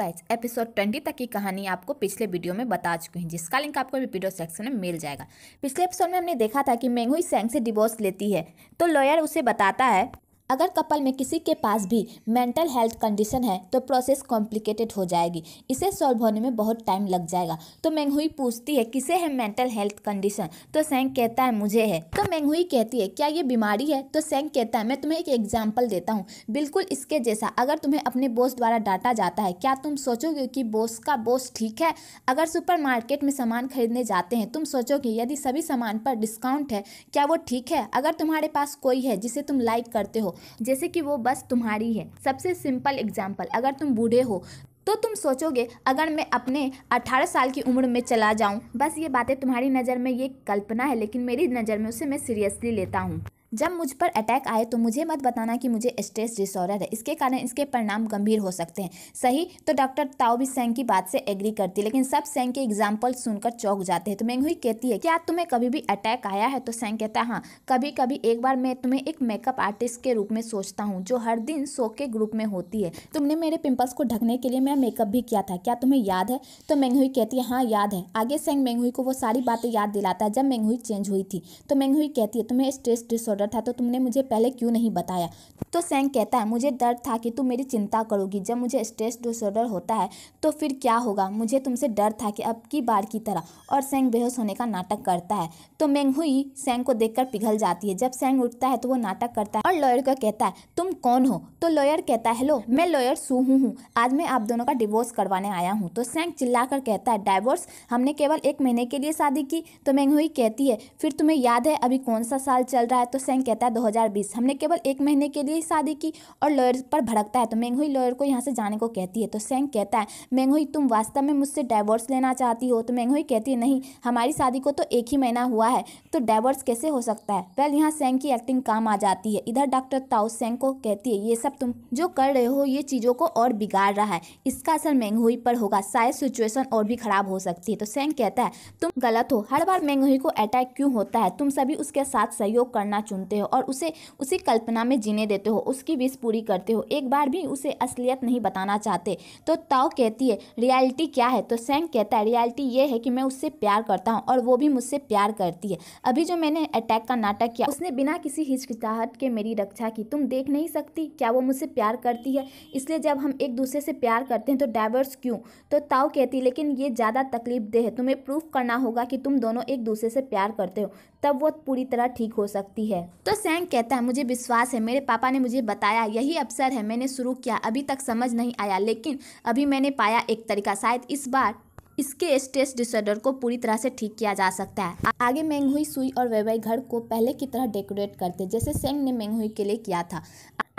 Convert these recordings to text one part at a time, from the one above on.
Guys, episode 20 तक की कहानी आपको पिछले वीडियो में बता चुकी हूँ, जिसका लिंक आपको वीडियो सेक्शन में मिल जाएगा। पिछले एपिसोड में हमने देखा था कि मेंगहुई सेंग से डिवोर्स लेती है तो लॉयर उसे बताता है अगर कपल में किसी के पास भी मेंटल हेल्थ कंडीशन है तो प्रोसेस कॉम्प्लिकेटेड हो जाएगी, इसे सॉल्व होने में बहुत टाइम लग जाएगा। तो मेंगहुई पूछती है किसे है मेंटल हेल्थ कंडीशन, तो सेंग कहता है मुझे है। तो मेंगहुई कहती है क्या ये बीमारी है, तो सेंग कहता है मैं तुम्हें एक एग्जाम्पल देता हूँ बिल्कुल इसके जैसा। अगर तुम्हें अपने बॉस द्वारा डांटा जाता है, क्या तुम सोचोगे कि बॉस का बॉस ठीक है? अगर सुपरमार्केट में सामान खरीदने जाते हैं, तुम सोचोगे यदि सभी सामान पर डिस्काउंट है क्या वो ठीक है? अगर तुम्हारे पास कोई है जिसे तुम लाइक करते हो जैसे कि वो बस तुम्हारी है। सबसे सिंपल एग्जाम्पल, अगर तुम बूढ़े हो तो तुम सोचोगे अगर मैं अपने 18 साल की उम्र में चला जाऊं। बस ये बातें तुम्हारी नज़र में ये कल्पना है, लेकिन मेरी नज़र में उसे मैं सीरियसली लेता हूं। जब मुझ पर अटैक आए तो मुझे मत बताना कि मुझे स्ट्रेस डिसऑर्डर है, इसके कारण इसके परिणाम गंभीर हो सकते हैं। सही? तो डॉक्टर ताओ भी सेंग की बात से एग्री करती है, लेकिन सब सेंग के एग्जाम्पल सुनकर चौंक जाते हैं। तो मेंगहुई कहती है क्या तुम्हें कभी भी अटैक आया है? तो सेंग कहता है हाँ, कभी कभी। एक बार मैं तुम्हें एक मेकअप आर्टिस्ट के रूप में सोचता हूँ जो हर दिन शो के ग्रुप में होती है। तुमने मेरे पिंपल्स को ढकने के लिए मेरा मेकअप भी किया था, क्या तुम्हें याद है? तो मेंगहुई कहती है हाँ याद है। आगे सेंग मेंगहुई को वो सारी बातें याद दिलाता है जब मेंगहुई चेंज हुई थी। तो मेंगहुई कहती है तुम्हें स्ट्रेस डिसऑर्डर था तो तुमने मुझे पहले क्यों नहीं बताया? तो सेंग कहता है मुझे डर था कि तुम मेरी चिंता करोगी। जब मुझे स्ट्रेस डिसऑर्डर होता है तो फिर क्या होगा? मुझे तुमसे डर था कि अब की बार की तरह। और सेंग बेहोश होने का नाटक करता है। तो मेंगहुई सेंग को देखकर पिघल जाती है। जब सेंग उठता है तो वो नाटक करता है और लॉयर को कहता है तुम कौन हो? तो लॉयर कहता है हेलो, मैं लॉयर सू हूँ, आज मैं आप दोनों का डिवोर्स करवाने आया हूँ। तो सेंग चिल्लाकर कहता है डिवोर्स? हमने केवल 1 महीने के लिए शादी की। तो मेंगहुई कहती है फिर तुम्हें याद है अभी कौन सा साल चल रहा है? तो सेंग कहता है 2020, हमने केवल 1 महीने के लिए शादी की। और लॉयर पर भड़कता है। तो मेंगहुई लॉयर को यहाँ से जाने को कहती है। तो सेंग कहता है मेंगहुई तुम वास्तव में मुझसे डिवोर्स लेना चाहती हो? तो मेंगहुई कहती है नहीं, हमारी शादी को तो 1 ही महीना हुआ है तो डिवोर्स कैसे हो सकता है? वेल यहाँ सेंग की एक्टिंग काम आ जाती है। इधर डॉक्टर ताओ सेंग को कहती है ये सब तुम जो कर रहे हो ये चीज़ों को और बिगाड़ रहा है, इसका असर मेंगहुई पर होगा, शायद सिचुएशन और भी खराब हो सकती है। तो सेंग कहता है तुम गलत हो, हर बार मेंगहुई को अटैक क्यों होता है? तुम सभी उसके साथ सहयोग करना चुनते हो और उसे उसी कल्पना में जीने देते हो, उसकी विश पूरी करते हो, एक बार भी उसे असलियत नहीं बताना चाहते। तो ताओ कहती है रियलिटी क्या है? तो सेंग कहता है रियलिटी ये है कि मैं उससे प्यार करता हूँ और वो भी मुझसे प्यार करती है। अभी जो मैंने अटैक का नाटक किया उसने बिना किसी हिचकिचाहट के मेरी रक्षा की। तुम देख नहीं सकती क्या वो मुझसे प्यार करती है? इसलिए जब हम एक दूसरे से प्यार करते हैं तो डिवोर्स क्यों? तो ताओ कहती है लेकिन ये ज़्यादा तकलीफदेह है, तुम्हें प्रूफ करना होगा कि तुम दोनों एक दूसरे से प्यार करते हो, तब वो पूरी तरह ठीक हो सकती है। तो सेंग कहता है मुझे विश्वास है, मेरे पापा ने मुझे बताया यही अवसर है, मैंने शुरू किया, अभी तक समझ नहीं आया लेकिन अभी मैंने पाया एक तरीका, शायद इस बार इसके स्ट्रेस डिसऑर्डर को पूरी तरह से ठीक किया जा सकता है। आगे मेंगहुई, सुई और वेइवेई घर को पहले की तरह डेकोरेट करते जैसे सेंग ने मेंगहुई के लिए किया था।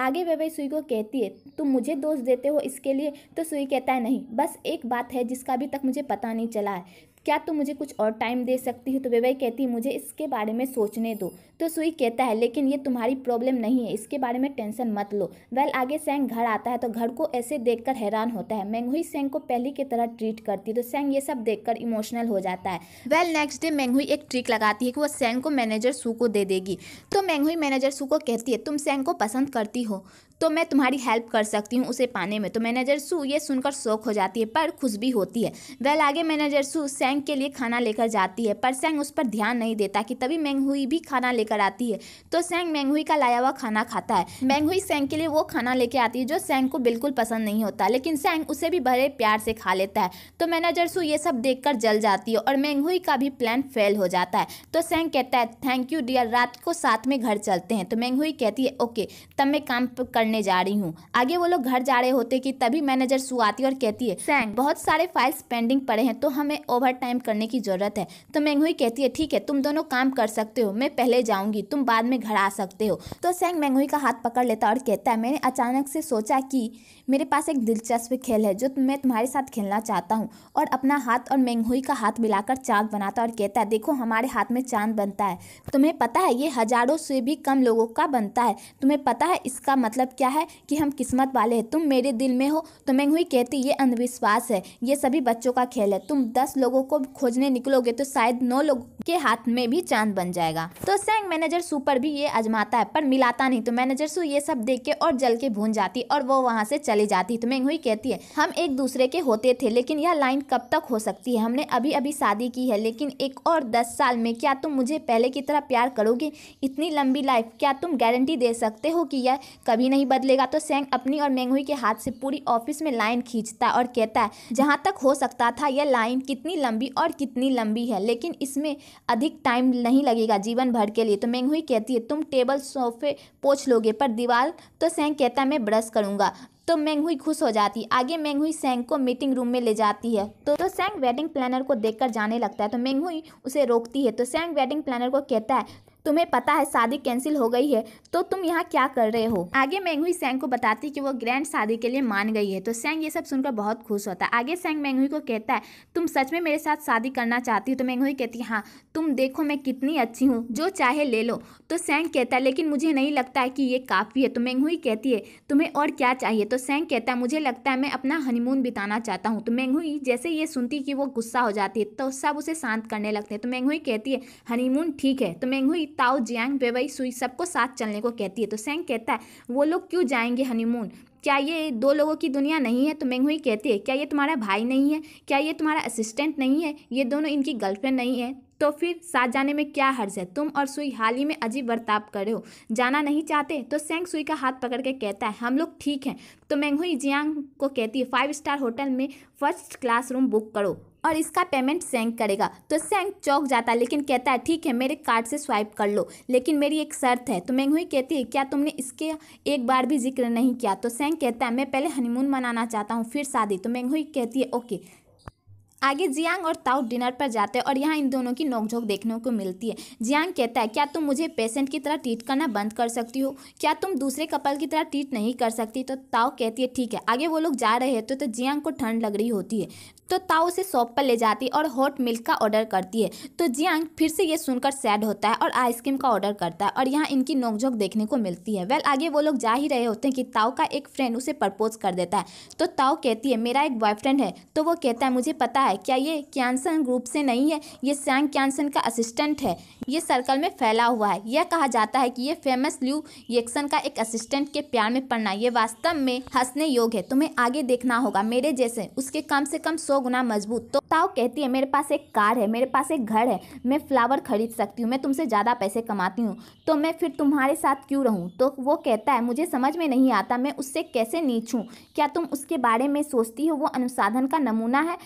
आगे वेइवेई सुई को कहती है तुम मुझे दोष देते हो इसके लिए? तो सुई कहता है नहीं, बस एक बात है जिसका अभी तक मुझे पता नहीं चला है, क्या तुम मुझे कुछ और टाइम दे सकती हो? तो वेइवेई कहती है मुझे इसके बारे में सोचने दो। तो सुई कहता है लेकिन ये तुम्हारी प्रॉब्लम नहीं है, इसके बारे में टेंशन मत लो। वेल आगे सेंग घर आता है तो घर को ऐसे देखकर हैरान होता है। मेंगहुई सेंग को पहले की तरह ट्रीट करती है तो सेंग ये सब देखकर इमोशनल हो जाता है। वेल नेक्स्ट डे मेंगहुई एक ट्रिक लगाती है कि वो सेंग को मैनेजर सू को दे देगी। तो मेंगहुई मैनेजर सू को कहती है तुम सेंग को पसंद करती हो तो मैं तुम्हारी हेल्प कर सकती हूँ उसे पाने में। तो मैनेजर सू ये सुनकर शौक हो जाती है पर खुश भी होती है। वेल आगे मैनेजर सू सेंग के लिए खाना लेकर जाती है पर सेंग उस पर ध्यान नहीं देता कि तभी मेंगहुई भी खाना लेकर आती है। तो सेंग मेंगहुई का लाया हुआ खाना खाता है। मेंगहुई सेंग के लिए वो खाना लेके आती है जो सेंग को बिल्कुल पसंद नहीं होता, लेकिन सेंग उसे भी बड़े प्यार से खा लेता है। तो मैनेजर सू ये सब देखकर जल जाती है और मेंगहुई का भी प्लान फेल हो जाता है। तो सेंग कहता है थैंक यू डियर, रात को साथ में घर चलते हैं। तो मेंगहुई कहती है ओके, तब मैं काम करने जा रही हूँ। आगे वो लोग घर जा रहे होते कि तभी मैनेजर सू आती है और कहती है सेंग बहुत सारे फाइल्स पेंडिंग पड़े हैं तो हमें ओवर टाइम करने की जरूरत है। तो मेंगहुई कहती है ठीक है, तुम दोनों काम कर सकते हो, मैं पहले जाऊंगी, तुम बाद में घर आ सकते हो। तो सेंग मेंगहुई का हाथ पकड़ लेता है और कहता है मैंने अचानक से सोचा कि मेरे पास एक दिलचस्प खेल है जो मैं तुम्हारे साथ खेलना चाहता हूँ। और अपना हाथ और मेंगहुई का हाथ मिलाकर चांद बनाता है और कहता है देखो हमारे हाथ में चांद बनता है। तुम्हें पता है ये हजारों से भी कम लोगों का बनता है। तुम्हें पता है इसका मतलब क्या है कि हम किस्मत वाले हैं, तुम मेरे दिल में हो। तो मेंगहुई कहती ये अंधविश्वास है, ये सभी बच्चों का खेल है, तुम 10 लोगों को खोजने निकलोगे तो शायद 9 लोगों के हाथ में भी चांद बन जाएगा। तो सैंग मैनेजर सू पर भी ये आजमाता है पर मिलाता नहीं। तो मैनेजर सू ये सब देख के और जल के भून जाती और वो वहाँ से चली जाती। तो मेंगहुई कहती है हम एक दूसरे के होते थे, लेकिन यह लाइन कब तक हो सकती है? हमने अभी अभी शादी की है, लेकिन एक और 10 साल में क्या तुम मुझे पहले की तरह प्यार करोगे? इतनी लंबी लाइफ, क्या तुम गारंटी दे सकते हो कि यह कभी नहीं बदलेगा? तो सैंग अपनी और मेंगहुई के हाथ से पूरी ऑफिस में लाइन खींचता और कहता है जहाँ तक हो सकता था यह लाइन कितनी लंबी और कितनी लंबी है, लेकिन इसमें अधिक टाइम नहीं लगेगा, जीवन भर के लिए। तो मेंगहुई कहती है तुम टेबल सोफे पोंछ लोगे पर दीवार? तो सैंग कहता है मैं ब्रश करूंगा। तो मेंगहुई खुश हो जाती। आगे मेंगहुई सैंग को मीटिंग रूम में ले जाती है। तो सैंग वेडिंग प्लानर को देखकर जाने लगता है। तो मेंगहुई उसे रोकती है। तो सैंग वेडिंग प्लानर को कहता है तुम्हें पता है शादी कैंसिल हो गई है, तो तुम यहाँ क्या कर रहे हो? आगे मेंगहुई सैंग को बताती कि वो ग्रैंड शादी के लिए मान गई है। तो सैंग ये सब सुनकर बहुत खुश होता है। आगे सैंग मेंगहुई को कहता है तुम सच में मेरे साथ शादी करना चाहती हो? तो मेंगहुई कहती है हाँ, तुम देखो मैं कितनी अच्छी हूँ, जो चाहे ले लो। तो सैंग कहता है लेकिन मुझे नहीं लगता है कि ये काफ़ी है। तो मेंगहुई कहती है तुम्हें और क्या चाहिए? तो सैंग कहता है मुझे लगता है मैं अपना हनीमून बिताना चाहता हूँ। तो मेंगहुई जैसे ये सुनती कि वो गुस्सा हो जाती है तो सब उसे शांत करने लगते हैं। तो मेंगहुई कहती है हनीमून ठीक है। तो मेंगहुई ताओ जियांग वेवई सुई सबको साथ चलने को कहती है। तो सैंग कहता है वो लोग क्यों जाएंगे हनीमून? क्या ये 2 लोगों की दुनिया नहीं है? तो मेंगहुई कहती है क्या ये तुम्हारा भाई नहीं है? क्या ये तुम्हारा असिस्टेंट नहीं है? ये दोनों इनकी गर्लफ्रेंड नहीं है? तो फिर साथ जाने में क्या हर्ज है? तुम और सुई हाल ही में अजीब बर्ताव कर रहे हो, जाना नहीं चाहते? तो सैंग सुई का हाथ पकड़ के कहता है हम लोग ठीक हैं। तो मेंगहुई जियांग को कहती है 5 स्टार होटल में 1st क्लास रूम बुक करो और इसका पेमेंट सैंग करेगा। तो सैंग चौंक जाता है लेकिन कहता है ठीक है मेरे कार्ड से स्वाइप कर लो, लेकिन मेरी एक शर्त है। तो मेंगहुई कहती है क्या तुमने इसके एक बार भी जिक्र नहीं किया? तो सैंग कहता है मैं पहले हनीमून मनाना चाहता हूँ फिर शादी। तो मेंगहुई कहती है ओके। आगे जियांग और ताऊ डिनर पर जाते हैं और यहाँ इन दोनों की नोकझोंक देखने को मिलती है। जियांग कहता है क्या तुम मुझे पेशेंट की तरह ट्रीट करना बंद कर सकती हो? क्या तुम दूसरे कपल की तरह ट्रीट नहीं कर सकती? तो ताऊ कहती है ठीक है। आगे वो लोग जा रहे हैं तो जियांग को ठंड लग रही होती है तो ताऊ उसे शॉप पर ले जाती और हॉट मिल्क का ऑर्डर करती है। तो जियांग फिर से ये सुनकर सैड होता है और आइसक्रीम का ऑर्डर करता है और यहाँ इनकी नोकझोंक देखने को मिलती है। वेल आगे वो लोग जा ही रहे होते हैं कि ताऊ का एक फ्रेंड उसे प्रपोज कर देता है। तो ताऊ कहती है मेरा एक बॉयफ्रेंड है। तो वो कहता है मुझे पता है, क्या ये क्यांसन ग्रुप से नहीं है? ये सैंग क्यांसन का असिस्टेंट है, ये सर्कल में फैला हुआ है। यह कहा जाता है कि ये फेमस ल्यू येक्सन का एक असिस्टेंट के प्यार में पड़ना ये वास्तव में हंसने योग्य है, तुम्हें आगे देखना होगा मेरे जैसे उसके कम से कम 100 गुना मजबूत। तो ताऊ कहती है मेरे पास एक कार है, मेरे पास एक घर है, मैं फ्लावर खरीद सकती हूँ, मैं तुमसे ज़्यादा पैसे कमाती हूँ, तो मैं फिर तुम्हारे साथ क्यों रहूँ? तो वो कहता है मुझे समझ में नहीं आता मैं उससे कैसे नीच हूँ, क्या तुम उसके बारे में सोचती हो वो अनुसाधन का नमूना है?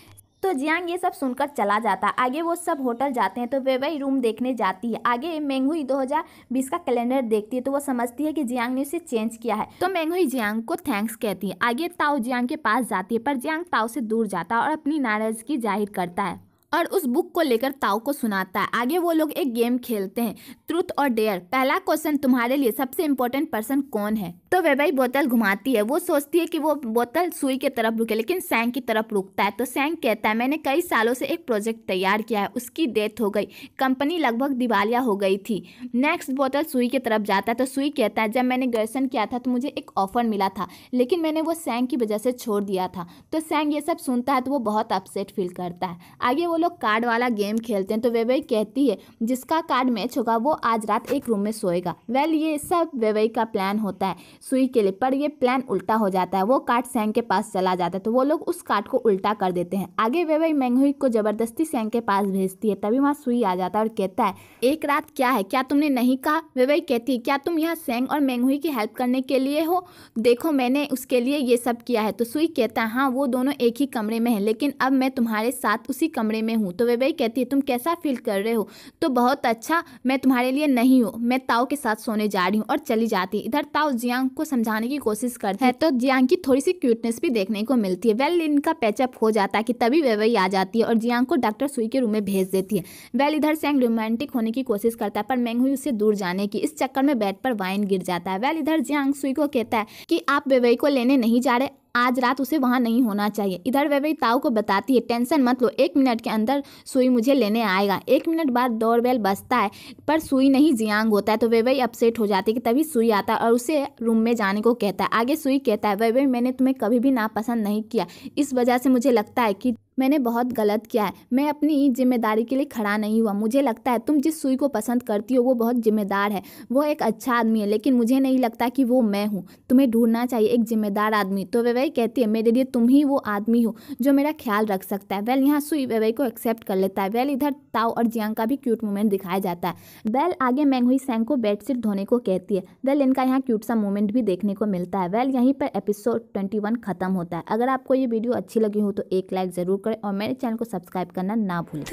तो जियांग ये सब सुनकर चला जाता। आगे वो सब होटल जाते हैं तो वेवई रूम देखने जाती है। आगे मेंगहुई 2020 का कैलेंडर देखती है तो वो समझती है कि जियांग ने उसे चेंज किया है। तो मेंगहुई जियांग को थैंक्स कहती है। आगे ताओ जियांग के पास जाती है पर जियांग ताओ से दूर जाता है और अपनी नाराजगी जाहिर करता है और उस बुक को लेकर ताऊ को सुनाता है। आगे वो लोग एक गेम खेलते हैं, ट्रूथ और डेयर। पहला क्वेश्चन तुम्हारे लिए सबसे इम्पोर्टेंट पर्सन कौन है? तो वेवई बोतल घुमाती है। वो सोचती है कि वो बोतल सुई की तरफ रुके लेकिन सैंग की तरफ रुकता है। तो सैंग कहता है मैंने कई सालों से एक प्रोजेक्ट तैयार किया है, उसकी डेथ हो गई, कंपनी लगभग दिवालिया हो गई थी। नेक्स्ट बोतल सुई की तरफ जाता है। तो सुई कहता है जब मैंने ग्रेजुएशन किया था तो मुझे एक ऑफर मिला था लेकिन मैंने वो सैंग की वजह से छोड़ दिया था। तो सैंग ये सब सुनता है तो वो बहुत अपसेट फील करता है। आगे वो लोग कार्ड वाला गेम खेलते हैं तो वेवई कहती है जिसका कार्ड मैच होगा वो आज रात एक रूम में सोएगा। वेल ये सब वेवई का प्लान होता है सुई के लिए, पर ये प्लान उल्टा हो जाता है। वो कार्ड सैंग के पास चला जाता है तो वो लोग उस कार्ड को उल्टा कर देते हैं। आगे वेवई मेंगहुई को जबरदस्ती सैंग के पास भेजती है। तभी वहाँ सुई आ जाता है और कहता है एक रात क्या है, क्या तुमने नहीं कहा? वेवई कहती है क्या तुम यहाँ सैंग और मेंगहुई की हेल्प करने के लिए हो? देखो मैंने उसके लिए ये सब किया है। तो सुई कहता है हाँ वो दोनों एक ही कमरे में हैं लेकिन अब मैं तुम्हारे साथ उसी कमरे में हूँ। तो वेवई कहती है तुम कैसा फील कर रहे हो? तो बहुत अच्छा, मैं तुम्हारे लिए नहीं हूँ, मैं ताऊ के साथ सोने जा रही हूँ और चली जाती है। इधर ताऊ जियांग को समझाने की कोशिश करती है तो जियांग की थोड़ी सी क्यूटनेस भी देखने को मिलती है। वेल इनका पैचअप हो जाता है कि तभी वेवई आ जाती है और जियांग को डॉक्टर सुई के रूम में भेज देती है। वेल इधर सैंग रोमांटिक होने की कोशिश करता है पर मेंगहुई उससे दूर जाने की, इस चक्कर में बेड पर वाइन गिर जाता है। वेल इधर जियांग सुई को कहता है कि आप वेवई को लेने नहीं जा रहे, आज रात उसे वहाँ नहीं होना चाहिए। इधर वेवई ताऊ को बताती है, टेंशन मत लो, 1 मिनट के अंदर सुई मुझे लेने आएगा। 1 मिनट बाद डोरबेल बजता है पर सुई नहीं जियांग होता है, तो वेवई अपसेट हो जाती है कि तभी सुई आता है और उसे रूम में जाने को कहता है। आगे सुई कहता है, वेवई मैंने तुम्हें कभी भी नापसंद नहीं किया, इस वजह से मुझे लगता है कि मैंने बहुत गलत किया है, मैं अपनी जिम्मेदारी के लिए खड़ा नहीं हुआ। मुझे लगता है तुम जिस सुई को पसंद करती हो वो बहुत जिम्मेदार है, वो एक अच्छा आदमी है, लेकिन मुझे नहीं लगता कि वो मैं हूँ। तुम्हें ढूंढना चाहिए एक जिम्मेदार आदमी। तो वेवई कहती है, मेरे लिए तुम ही वो आदमी हो जो मेरा ख्याल रख सकता है। वेल यहाँ सुई वेवई को एक्सेप्ट कर लेता है। वेल इधर ताऊ और जियांग का भी क्यूट मोमेंट दिखाया जाता है। वेल आगे मेंगहुई सेंग को बेडशीट धोने को कहती है। वेल इनका यहाँ क्यूट सा मोमेंट भी देखने को मिलता है। वेल यहीं पर एपिसोड 21 खत्म होता है। अगर आपको ये वीडियो अच्छी लगी हो तो एक लाइक जरूर करें और मेरे चैनल को सब्सक्राइब करना ना भूलें।